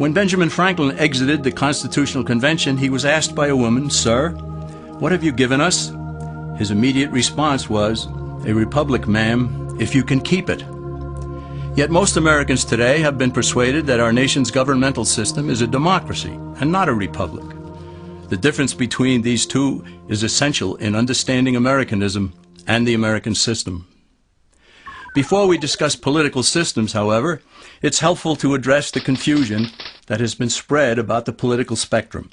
When Benjamin Franklin exited the Constitutional Convention, he was asked by a woman, "Sir, what have you given us?" His immediate response was, "A republic, ma'am, if you can keep it." Yet most Americans today have been persuaded that our nation's governmental system is a democracy and not a republic. The difference between these two is essential in understanding Americanism and the American system. Before we discuss political systems, however, it's helpful to address the confusion that has been spread about the political spectrum.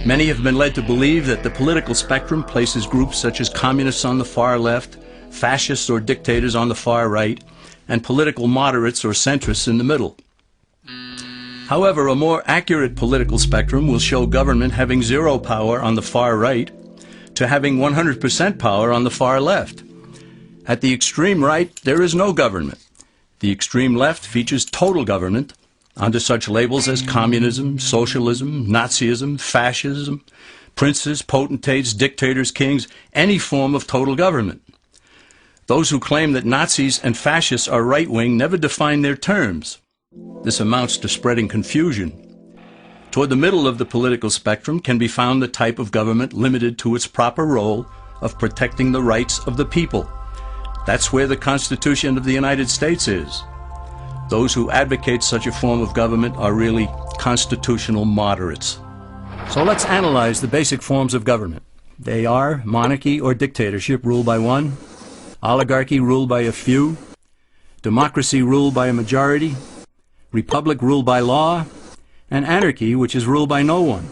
Many have been led to believe that the political spectrum places groups such as communists on the far left, fascists or dictators on the far right, and political moderates or centrists in the middle. However, a more accurate political spectrum will show government having zero power on the far right to having 100% power on the far left. At the extreme right, there is no government. The extreme left features total government under such labels as communism, socialism, Nazism, fascism, princes, potentates, dictators, kings, any form of total government. Those who claim that Nazis and fascists are right-wing never define their terms. This amounts to spreading confusion. Toward the middle of the political spectrum can be found the type of government limited to its proper role of protecting the rights of the people. That's where the Constitution of the United States is. Those who advocate such a form of government are really constitutional moderates. So let's analyze the basic forms of government. They are monarchy or dictatorship ruled by one, oligarchy ruled by a few, democracy ruled by a majority, republic ruled by law, and anarchy, which is ruled by no one.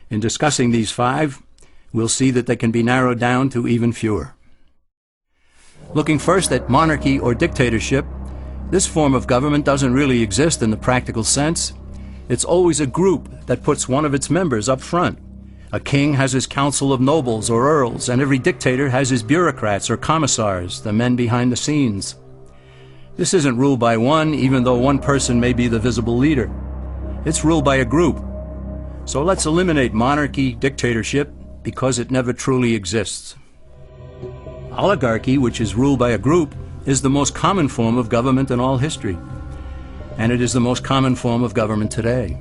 In discussing these five, we'll see that they can be narrowed down to even fewer. Looking first at monarchy or dictatorship, this form of government doesn't really exist in the practical sense. It's always a group that puts one of its members up front. A king has his council of nobles or earls, and every dictator has his bureaucrats or commissars, the men behind the scenes. This isn't ruled by one, even though one person may be the visible leader. It's ruled by a group. So let's eliminate monarchy, dictatorship, because it never truly exists. Oligarchy, which is ruled by a group, is the most common form of government in all history. And it is the most common form of government today.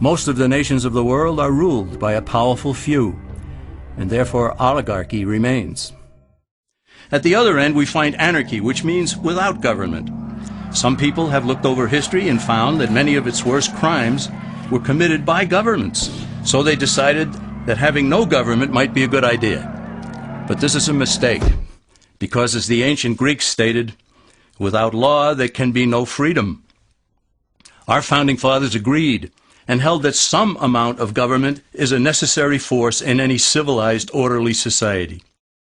Most of the nations of the world are ruled by a powerful few, and therefore oligarchy remains. At the other end, we find anarchy, which means without government. Some people have looked over history and found that many of its worst crimes were committed by governments. So they decided that having no government might be a good idea. But this is a mistake, because as the ancient Greeks stated, without law there can be no freedom. Our founding fathers agreed and held that some amount of government is a necessary force in any civilized, orderly society.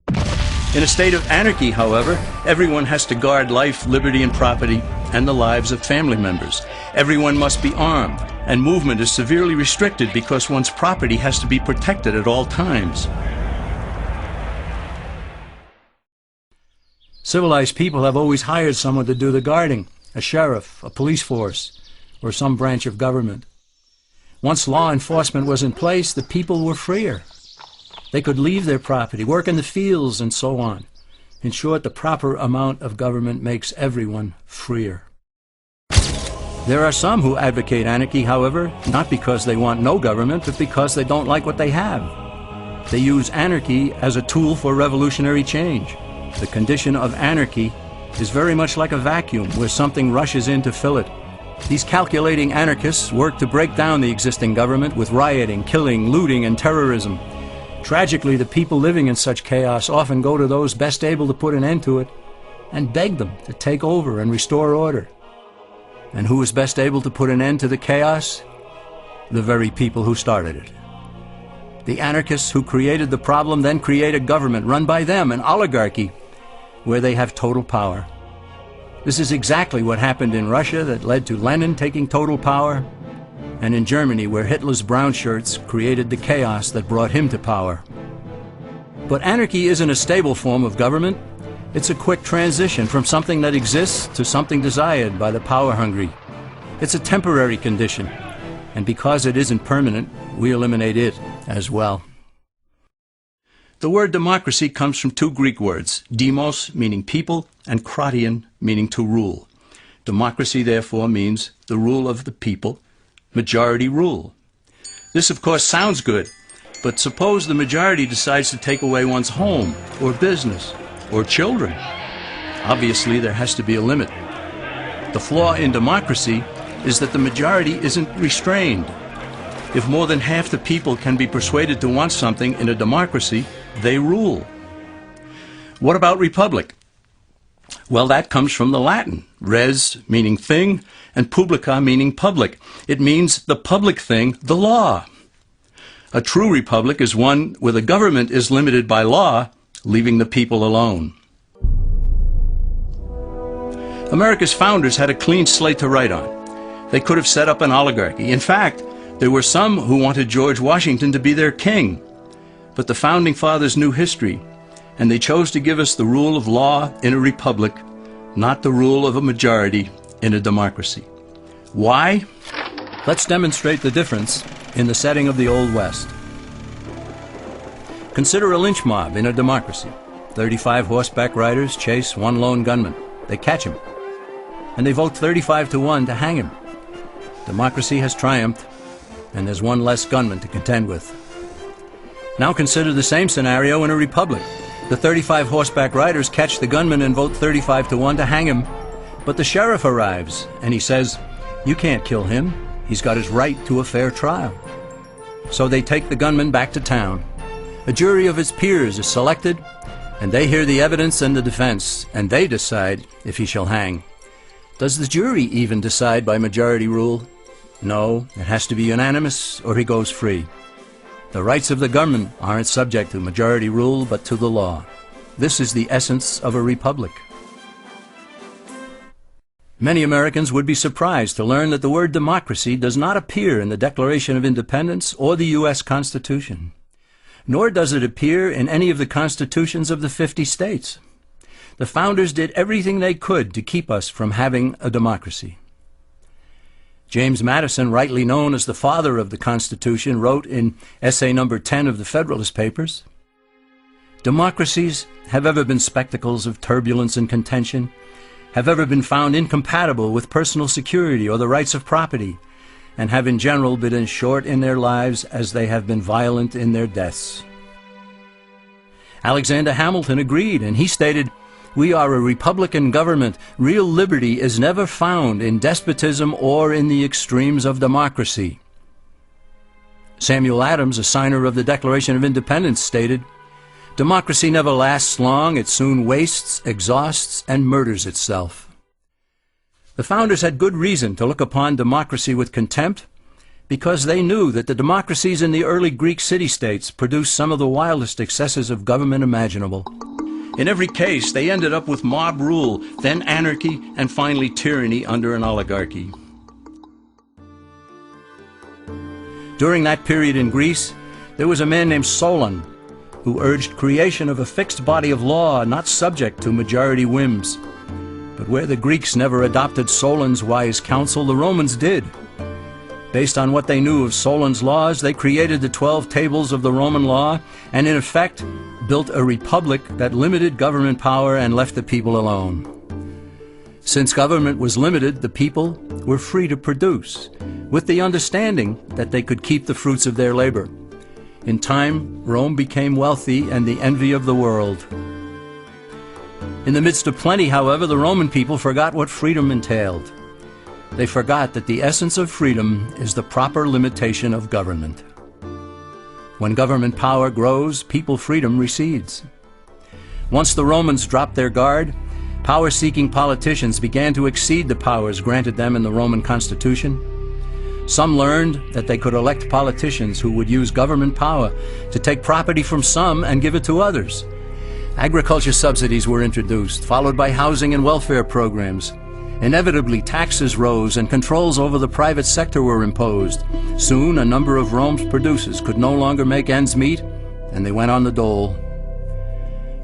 In a state of anarchy, however, everyone has to guard life, liberty, and property, and the lives of family members. Everyone must be armed, and movement is severely restricted because one's property has to be protected at all times. Civilized people have always hired someone to do the guarding, a sheriff, a police force, or some branch of government. Once law enforcement was in place, the people were freer. They could leave their property, work in the fields, and so on. In short, the proper amount of government makes everyone freer. There are some who advocate anarchy, however, not because they want no government, but because they don't like what they have. They use anarchy as a tool for revolutionary change. The condition of anarchy is very much like a vacuum where something rushes in to fill it. These calculating anarchists work to break down the existing government with rioting, killing, looting, and terrorism. Tragically, the people living in such chaos often go to those best able to put an end to it and beg them to take over and restore order. And who is best able to put an end to the chaos? The very people who started it. The anarchists who created the problem then create a government run by them, an oligarchy, where they have total power. This is exactly what happened in Russia that led to Lenin taking total power, and in Germany where Hitler's brown shirts created the chaos that brought him to power. But anarchy isn't a stable form of government. It's a quick transition from something that exists to something desired by the power-hungry. It's a temporary condition, and because it isn't permanent, we eliminate it as well. The word democracy comes from two Greek words, demos, meaning people, and kratein, meaning to rule. Democracy, therefore, means the rule of the people, majority rule. This, of course, sounds good, but suppose the majority decides to take away one's home, or business, or children. Obviously, there has to be a limit. The flaw in democracy is that the majority isn't restrained. If more than half the people can be persuaded to want something in a democracy, they rule. What about republic? Well, that comes from the Latin, res meaning thing, and publica meaning public. It means the public thing, the law. A true republic is one where the government is limited by law, leaving the people alone. America's founders had a clean slate to write on. They could have set up an oligarchy. In fact, there were some who wanted George Washington to be their king. But the Founding Fathers knew history, and they chose to give us the rule of law in a republic, not the rule of a majority in a democracy. Why? Let's demonstrate the difference in the setting of the Old West. Consider a lynch mob in a democracy. 35 horseback riders chase one lone gunman. They catch him, and they vote 35-1 to hang him. Democracy has triumphed, and there's one less gunman to contend with. Now consider the same scenario in a republic. The 35 horseback riders catch the gunman and vote 35-1 to hang him, but the sheriff arrives, and he says, "You can't kill him. He's got his right to a fair trial." So they take the gunman back to town. A jury of his peers is selected, and they hear the evidence and the defense, and they decide if he shall hang. Does the jury even decide by majority rule? No, it has to be unanimous or he goes free. The rights of the government aren't subject to majority rule but to the law. This is the essence of a republic. Many Americans would be surprised to learn that the word democracy does not appear in the Declaration of Independence or the U.S. Constitution, nor does it appear in any of the constitutions of the 50 states. The founders did everything they could to keep us from having a democracy. James Madison, rightly known as the father of the Constitution, wrote in essay number 10 of the Federalist Papers, "Democracies have ever been spectacles of turbulence and contention, have ever been found incompatible with personal security or the rights of property, and have in general been as short in their lives as they have been violent in their deaths." Alexander Hamilton agreed, and he stated, "We are a republican government. Real liberty is never found in despotism or in the extremes of democracy." Samuel Adams, a signer of the Declaration of Independence, stated, "Democracy never lasts long. It soon wastes, exhausts, and murders itself." The founders had good reason to look upon democracy with contempt, because they knew that the democracies in the early Greek city-states produced some of the wildest excesses of government imaginable. In every case, they ended up with mob rule, then anarchy, and finally tyranny under an oligarchy. During that period in Greece, there was a man named Solon, who urged creation of a fixed body of law not subject to majority whims. But where the Greeks never adopted Solon's wise counsel, the Romans did. Based on what they knew of Solon's laws, they created the 12 tables of the Roman law, and in effect built a republic that limited government power and left the people alone. Since government was limited, the people were free to produce, with the understanding that they could keep the fruits of their labor. In time, Rome became wealthy and the envy of the world. In the midst of plenty, however, the Roman people forgot what freedom entailed. They forgot that the essence of freedom is the proper limitation of government. When government power grows, people freedom recedes. Once the Romans dropped their guard, power-seeking politicians began to exceed the powers granted them in the Roman Constitution. Some learned that they could elect politicians who would use government power to take property from some and give it to others. Agriculture subsidies were introduced, followed by housing and welfare programs. Inevitably, taxes rose and controls over the private sector were imposed. Soon, a number of Rome's producers could no longer make ends meet, and they went on the dole.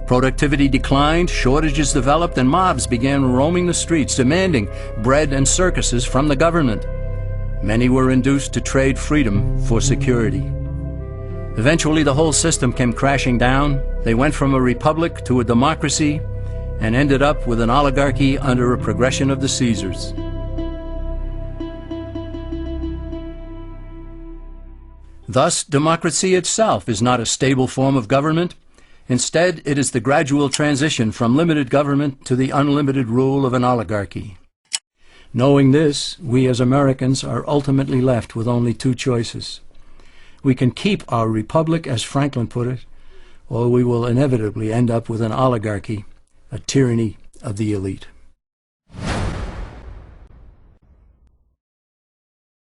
Productivity declined, shortages developed, and mobs began roaming the streets, demanding bread and circuses from the government. Many were induced to trade freedom for security. Eventually, the whole system came crashing down. They went from a republic to a democracy, and ended up with an oligarchy under a progression of the Caesars. Thus, democracy itself is not a stable form of government. Instead, it is the gradual transition from limited government to the unlimited rule of an oligarchy. Knowing this, we as Americans are ultimately left with only two choices. We can keep our republic, as Franklin put it, or we will inevitably end up with an oligarchy, a tyranny of the elite.